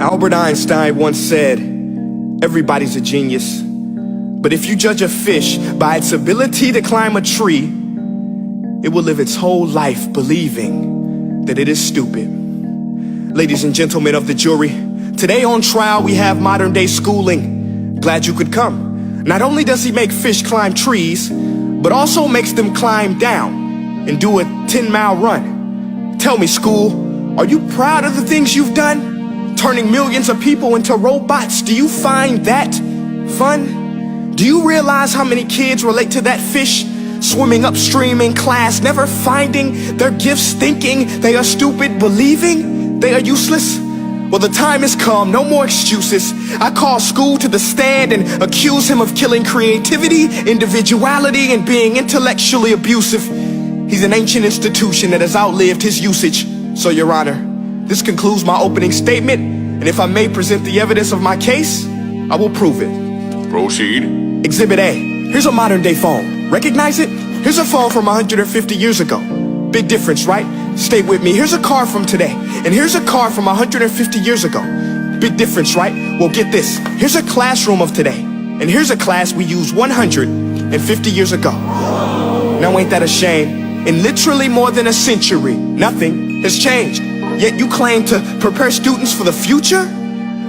Albert Einstein once said, everybody's a genius, but if you judge a fish by its ability to climb a tree, it will live its whole life believing that it is stupid. Ladies and gentlemen of the jury, today on trial we have modern day schooling. Glad you could come. Not only does he make fish climb trees, but also makes them climb down and do a 10-mile run. Tell me, school, are you proud of the things you've done? Turning millions of people into robots, do you find that fun? Do you realize how many kids relate to that fish swimming upstream in class, never finding their gifts, thinking they are stupid, believing they are useless? Well, the time has come, no more excuses. I call school to the stand and accuse him of killing creativity, individuality, and being intellectually abusive. He's an ancient institution that has outlived his usage. So, Your Honor, this concludes my opening statement, and if I may present the evidence of my case, I will prove it. Proceed. Exhibit A. Here's a modern day phone. Recognize it? Here's a phone from 150 years ago. Big difference, right? Stay with me. Here's a car from today, and here's a car from 150 years ago. Big difference, right? Well, get this. Here's a classroom of today, and here's a class we used 150 years ago. Now, ain't that a shame? In literally more than a century, nothing has changed. Yet you claim to prepare students for the future?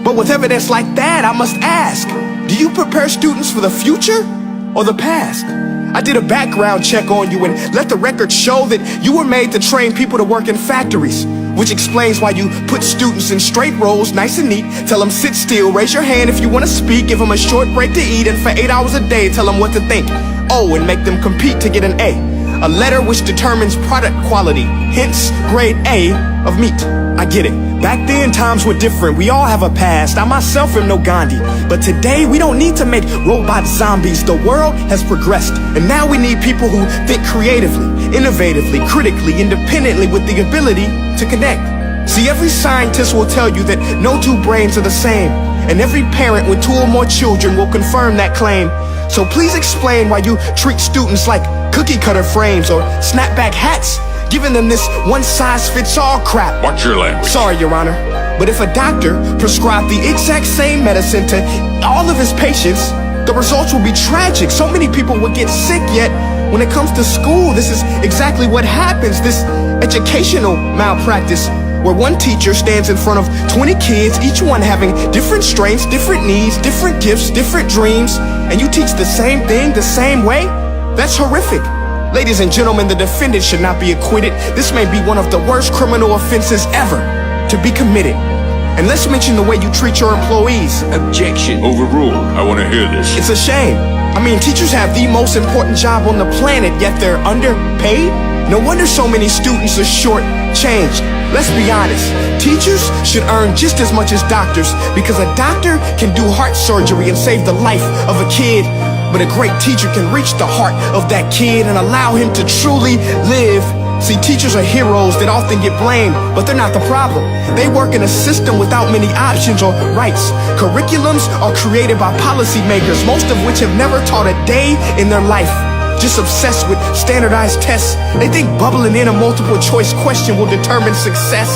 But with evidence like that, I must ask, do you prepare students for the future or the past? I did a background check on you and let the record show that you were made to train people to work in factories, which explains why you put students in straight rows, nice and neat, tell them sit still, raise your hand if you want to speak, give them a short break to eat, and for 8 hours a day tell them what to think. Oh, and make them compete to get an A letter which determines product quality, hence grade A of meat. I get it. Back then, times were different. We all have a past. I myself am no Gandhi. But today, we don't need to make robot zombies. The world has progressed. And now we need people who think creatively, innovatively, critically, independently, with the ability to connect. See, every scientist will tell you that no two brains are the same. And every parent with 2 or more children will confirm that claim. So please explain why you treat students like cookie cutter frames or snapback hats, giving them this one-size-fits-all crap. Watch your language. Sorry, Your Honor, but if a doctor prescribed the exact same medicine to all of his patients, the results will be tragic. So many people will get sick, yet when it comes to school, this is exactly what happens. This educational malpractice, where one teacher stands in front of 20 kids, each one having different strengths, different needs, different gifts, different dreams, and you teach the same thing the same way? That's horrific. Ladies and gentlemen, the defendant should not be acquitted. This may be one of the worst criminal offenses ever to be committed. And let's mention the way you treat your employees. Objection. Overruled. I want to hear this. It's a shame. I mean, teachers have the most important job on the planet, yet they're underpaid? No wonder so many students are short-changed. Let's be honest, teachers should earn just as much as doctors, because a doctor can do heart surgery and save the life of a kid, but a great teacher can reach the heart of that kid and allow him to truly live. See, teachers are heroes that often get blamed, but they're not the problem. They work in a system without many options or rights. Curriculums are created by policymakers, most of which have never taught a day in their life. Just obsessed with standardized tests. They think bubbling in a multiple choice question will determine success.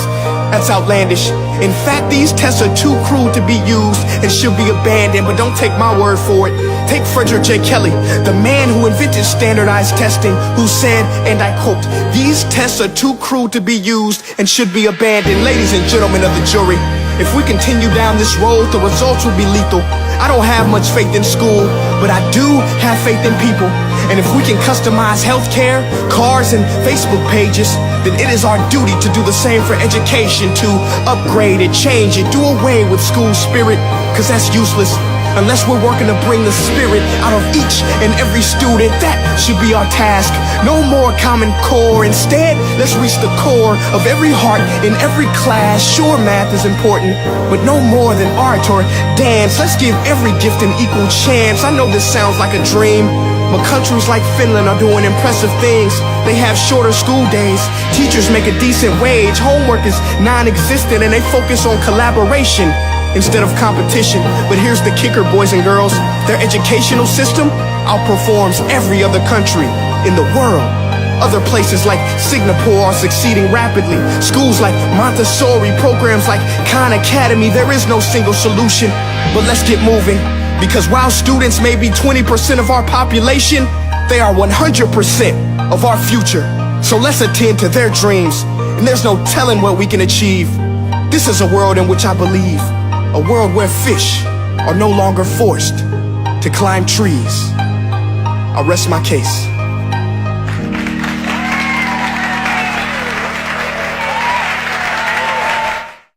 That's outlandish. In fact, these tests are too cruel to be used and should be abandoned, but don't take my word for it. Take Frederick J. Kelly, the man who invented standardized testing, who said, and I quote, "These tests are too cruel to be used and should be abandoned." Ladies and gentlemen of the jury, if we continue down this road, the results will be lethal. I don't have much faith in school, but I do have faith in people. And if we can customize healthcare, cars, and Facebook pages, then it is our duty to do the same for education, to upgrade it, change it, do away with school spirit, because that's useless. Unless we're working to bring the spirit out of each and every student, that should be our task. No more Common Core. Instead, let's reach the core of every heart in every class. Sure, math is important, but no more than art or dance. Let's give every gift an equal chance. I know this sounds like a dream, but countries like Finland are doing impressive things. They have shorter school days, teachers make a decent wage, homework is non-existent, and they focus on collaboration instead of competition. But here's the kicker, boys and girls. Their educational system outperforms every other country in the world. Other places like Singapore are succeeding rapidly. Schools like Montessori, programs like Khan Academy, there is no single solution. But let's get moving, because while students may be 20% of our population, they are 100% of our future. So let's attend to their dreams, and there's no telling what we can achieve. This is a world in which I believe, a world where fish are no longer forced to climb trees. I rest my case.